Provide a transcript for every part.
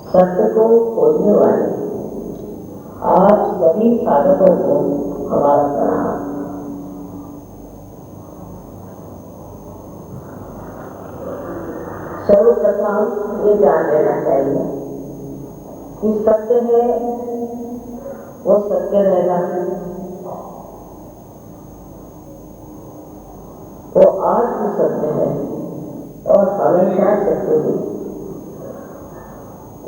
सत्य को खोजने वाले आप सभी साधकों को हमारा प्रणाम। सर्वप्रथम ये जान लेना चाहिए कि सत्य है वो सत्य रहेगा, वो आज भी सत्य है और हमेशा सत्य ही।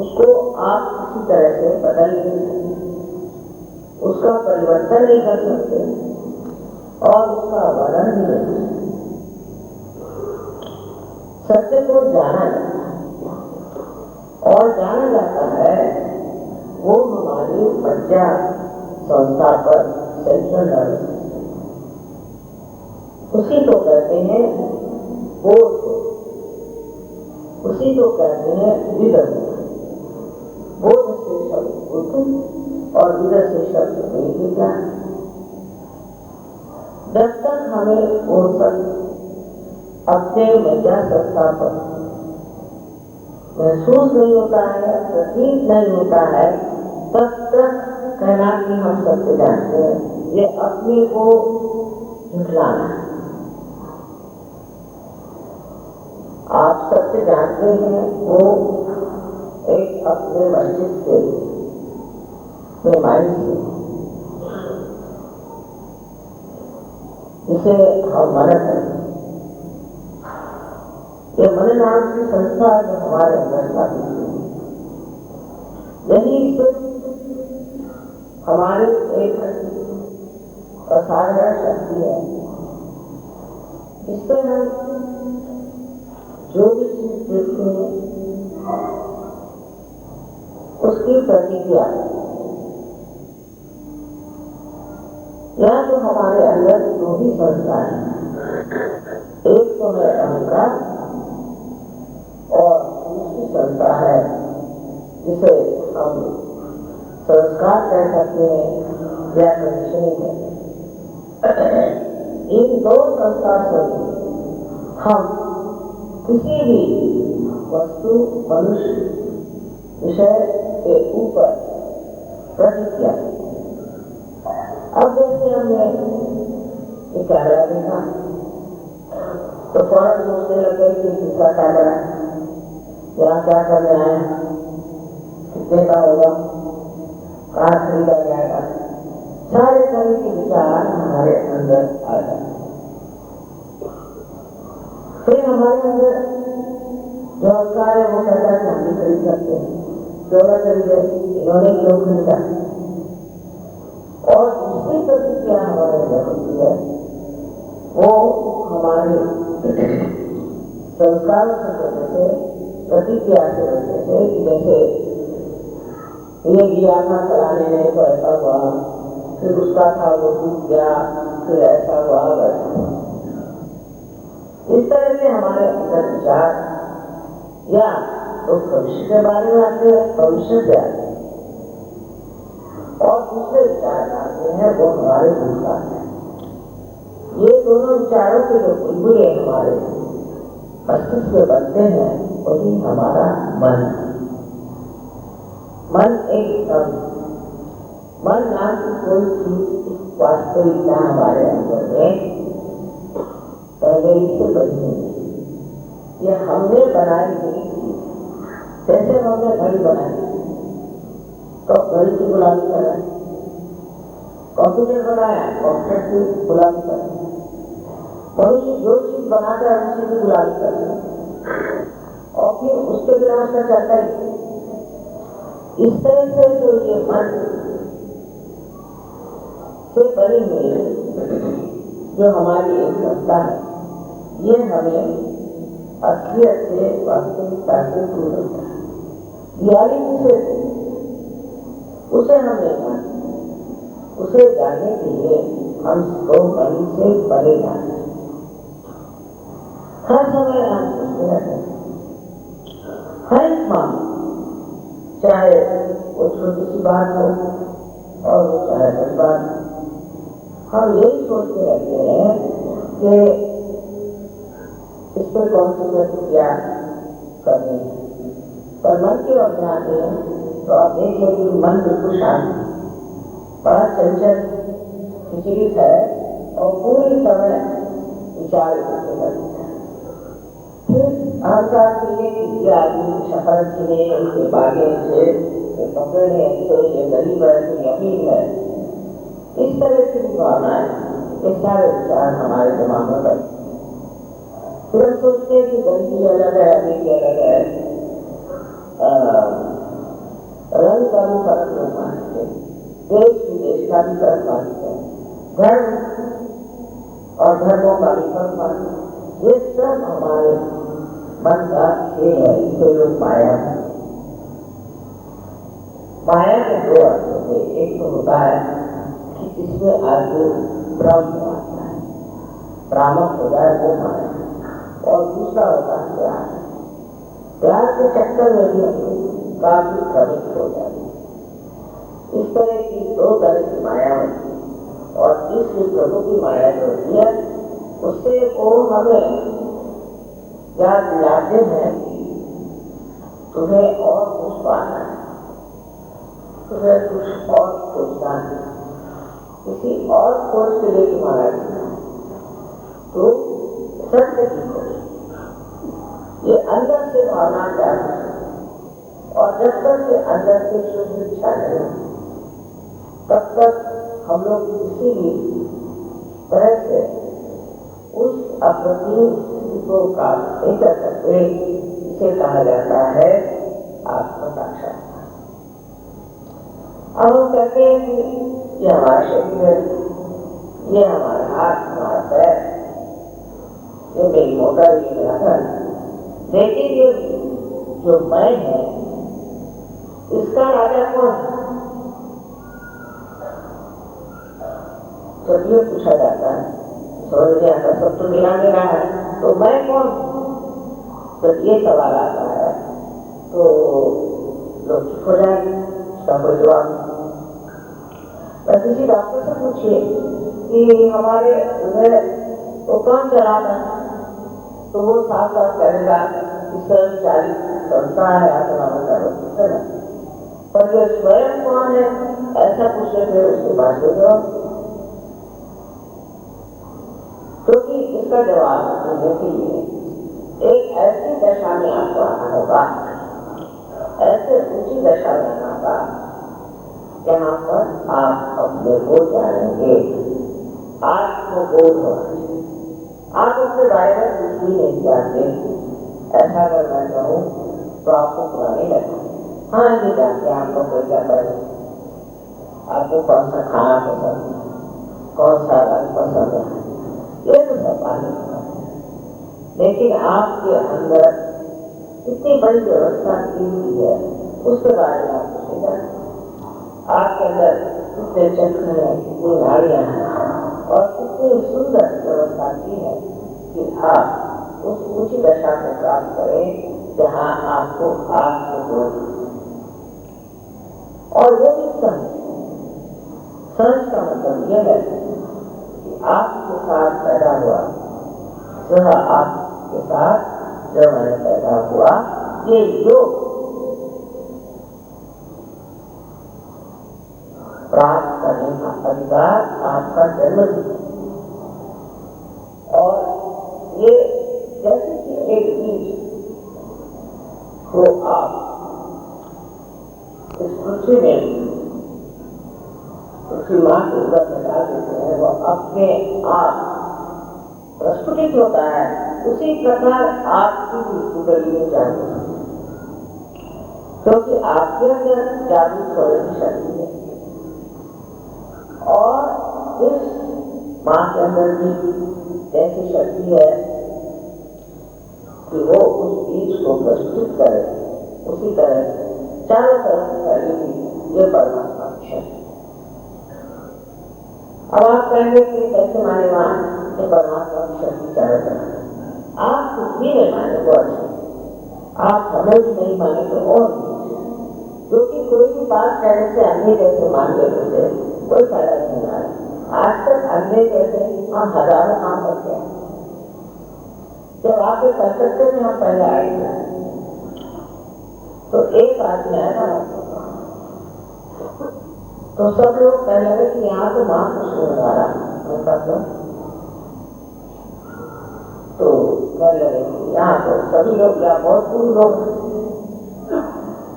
उसको आप किसी तरह से बदल नहीं सकते, उसका परिवर्तन नहीं कर सकते और उसका वर्णन भी नहीं कर सकते। सत्य को जाना जाता है और जाना जाता है वो हमारी मज्जा संस्था पर सेंट्रल नर्वस सिस्टम, उसी को कहते हैं बोध, उसी को कहते हैं विदर्भ। बोध से शब्द बुद्ध और विदर्भ से शब्द विज्ञान। जब तक हमें वो सब अपने मज्जा संस्था पर महसूस नहीं होता है, प्रतीत नहीं होता है, तब तक कहना कि हम सत्य जानते हैं, ये अपने को झुठलाना है। आप सत्य जानते हैं वो एक अपने मस्तिष्क से माइंड से, जिसे हम मनन करते हैं। ये मन नाम की संस्था जो हमारे अंदर स्थापित हुई, यही हमारी एक असाधारण शक्ति है। इससे हम जो भी चीज देखते हैं उसकी प्रतिक्रिया, या तो हमारे अंदर दो ही संस्कार है, एक तो है अहंकार और दूसरी संस्था है जिसे हम संस्कार कह सकते हैं या कंडीशनिंग कहते हैं। इन दो संस्कार से हम किसी भी वस्तु, मनुष्य, विषय के ऊपर प्रतिक्रिया। अब जैसे हमने एक कैमरा देखा तो फौरन सोचने लगे कि किसका कैमरा है, यहाँ क्या करने आए, कितने का होगा, कहाँ खरीदा जाएगा, सारे तरह के विचार हमारे अंदर आ जाए। फिर हमारे अंदर जो अवकार है वो कहता है हम भी खरीद सकते हैं, क्यों ना खरीदे, इन्होंने क्यों खरीदा। और दूसरी प्रतिक्रिया हमारे अंदर होती है, वो हमारे संस्कारों की वजह से, प्रतिक्रिया की वजह से, जैसे ये गिरा था चलाने में तो ऐसा हुआ, फिर उसका था वो टूट गया, फिर ऐसा हुआ वैसा हुआ। इस तरह से हमारे अंदर विचार या तो भविष्य के बारे में आते हैं, भविष्य से आते हैं, और दूसरे विचार आते हैं वो हमारे भूतकाल हैं। ये दोनों विचारों के जो बुलबुले हमारे मस्तिष्क में बनते हैं वही हमारा मन है। मन एक मन नाम की कोई चीज वास्तविकता हमारे अंदर में पहले ही से बनी है। ये हमने बनाई गई चीज, जैसे हमने घड़ी बनाई तो घड़ी की गुलामी कर रहे, कंप्यूटर बनाया कंप्यूटर की गुलामी कर रहे, मनुष्य जो चीज बनाता है उसी की गुलामी कर रहे और फिर उसके बिना उसका चलता ही। इस तरह से जो ये मन से बनी हुई जो हमारी एक संस्था है, ये हमें असलियत से वास्तविकता से दूर होता है। रियलिटी से उसे हम नहीं जानते, उसे जानने के लिए हम इसको मन से परे जाते हैं। हर समय हम सोचते रहते हैं, हर एक मामले, चाहे वो छोटी सी बात हो और वो चाहे बड़ी बात हो, हम यही सोचते रहते हैं कि कौन सी प्रतिक्रिया करनी है। पर मन की ओर ध्यान दें तो आप देखें कि मन बिल्कुल शांत, बड़ा चंचल विचलित है और पूरे समय विचार करते रहते हैं। फिर अहंकार के लिए किसी आदमी शहर के लिए उनके बागे से पकड़ने अच्छे ये गरीब है तो यकीन है, इस तरह की भावनाएं, ये सारे विचार हमारे दिमाग में बैठे। तुरंत सोचते हैं कि गंदगी अलग है, अमीरी अलग है, रंग का भी फर्क नहीं मानते, देश विदेश का भी फर्क मानते हैं, धर्म और धर्मों का भी फर्क मानते हैं। ये सब हमारे मन का खेल है, इसे लोग माया है। माया के दो अर्थ होते हैं, एक तो होता है कि जिसमें आदमी भ्रम में आता है, भ्रामक हो जाए वो माया, और दूसरा होता है प्यार। प्यार के चक्कर में भी काफी भ्रमित हो जाती है। इस तरह की दो तरह की माया होती है, और तीसरी प्रभु की माया जो होती है उससे वो हमें याद दिलाते हैं तुम्हें और कुछ पाना है, तुम्हें कुछ और सोचना है, किसी और खोज के लिए तुम्हारा जीना, तो सत्य की खोज। ये अंदर से भावना जाती है, और जब तक के अंदर से शुद्ध इच्छा नहीं, तब तक हम लोग किसी भी तरह से उस अप्रतिम स्थिति को प्राप्त नहीं कर सकते। इसे कहा जाता है आत्म साक्षात्कार। अब हम कहते हैं कि ये हमारा शरीर है, ये हमारा हाथ, हमारा पैर, ये मेरी मोटर, ये मेरा घर, लेकिन ये जो मैं है इसका राजा कौन है? जब ये पूछा जाता है समझ में आता, सब तो मेरा मेरा है, तो मैं कौन? जब ये सवाल आता है तो लोग चुप हो जाए, इसका कोई जवाब नहीं। किसी डॉक्टर से पूछिए कि हमारे हृदय को कौन चलाता है, तो वो साफ साफ कहेगा ईश्वर चालीस संस्था है, आत्मा है, पर ये स्वयं कौन है ऐसा पूछने पे उसके पास हो जाओ, क्योंकि इसका जवाब देने के लिए एक ऐसी दशा में आपको आना होगा, ऐसे ऊंची दशा में आना होगा जहाँ पर आप अपने को जानेंगे, आत्मबोध होना चाहिए। आप अपने बारे में कुछ भी नहीं जानते, ऐसा अगर मैं कहूँ तो आपको पुराने लगता है। हाँ, ये जानते हैं आपको कोई क्या पसंद, आपको कौन सा खाना पसंद है, कौन सा रंग पसंद है, ये तो सब मालूम है। लेकिन आपके अंदर इतनी बड़ी व्यवस्था की हुई है, उसके बारे में आप कुछ नहीं जानते। आपके अंदर कितने चक्र हैं, कितनी नाड़ियां हैं, और कितनी सुंदर व्यवस्था की है कि आप उस ऊंची दशा को प्राप्त करें जहाँ आपको आत्मबोध, और वो भी समझ का मतलब यह है कि आपके साथ पैदा हुआ, सह आपके साथ जब मैंने पैदा हुआ, ये योग प्राप्त करने का अधिकार आपका जन्म दिया। और ये जैसे कि एक बीज को आप इस पृथ्वी में पृथ्वी मां के ऊपर में डाल देते हैं, वो अपने आप प्रस्फुटित होता है, उसी प्रकार आपकी भी में जागरूक, क्योंकि आपके अंदर जागरूक होने की शक्ति है, और इस मां के अंदर भी ऐसी शक्ति है कि वो उस बीज को प्रस्तुत करे। उसी तरह चारों तरफ फैलेगी ये परमात्मा की शक्ति। अब आप कहेंगे कि कैसे माने वहां ये परमात्मा की शक्ति चारों तरफ, आप कुछ भी नहीं माने वो अच्छा, आप हमें भी नहीं माने तो और क्योंकि कोई भी बात कहने से अंधे कैसे मान लेने से कोई फायदा नहीं आ रहा। आज तक अंधे कैसे हम हजारों काम करते हैं, जब आपके कलकत्ते में हम पहले आए थे तो एक आदमी आया था, तो सब लोग कहने लगे कि यहाँ तो महापुरुष आ रहा है। तो कहने लगे यहाँ तो सभी लोग या बहुत पूर्ण लोग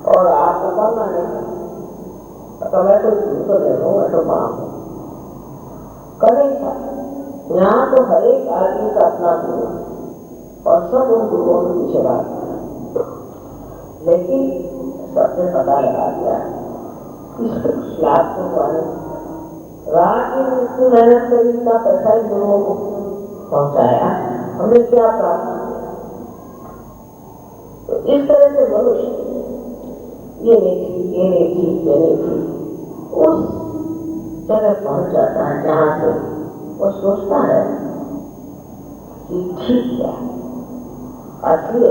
और आपको कौन मानेगा? तो मैं कोई तो नहीं हूँ, मैं तो माँ हूँ। करेगा यहाँ तो हर एक आदमी का अपना गुरु और सब उन गुरुओं के पीछे बात है, लेकिन सबने पता लगा दिया इस लाभ को माने रात की मृत्यु मेहनत कर इतना पैसा ही गुरुओं को पहुंचाया, हमें क्या प्राप्त? तो इस तरह से मनुष्य ये नहीं थी उस जगह पहुंच जाता है जहां से वो सोचता है कि ठीक है। असली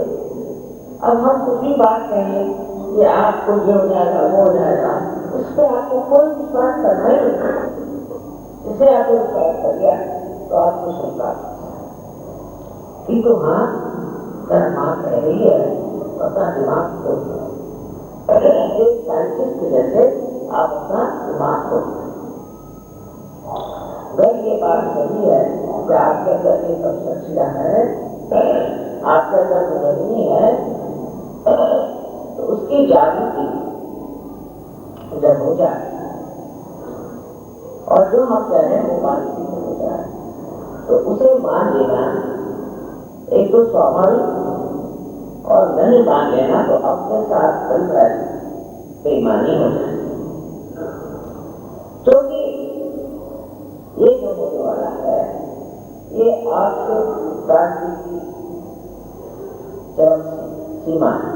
अब हम कुछ भी बात कहें कि आपको ये हो जाएगा वो हो जाएगा, उस पर आपको कोई विश्वास करना ही नहीं। जिसे आपने विश्वास कर लिया तो आपको सोचता कि तो हाँ मेरा माँ कह रही है, अपना दिमाग को एक साइंटिस्ट जैसे आप अपना दिमाग को अगर ये बात सही है कि आपके अंदर ये सब सच्चिया है, आपके अंदर नहीं है, तो उसकी जागृति जब हो जाए और जो हम कह रहे हैं वो बात हो जाए तो उसे मान लेना एक तो स्वाभाविक और नहीं मान लेना तो अपने साथ चलकर बेईमानी हो जाए। क्योंकि ये जो होने वाला है ये आपके राज्य की चरम सीमा है।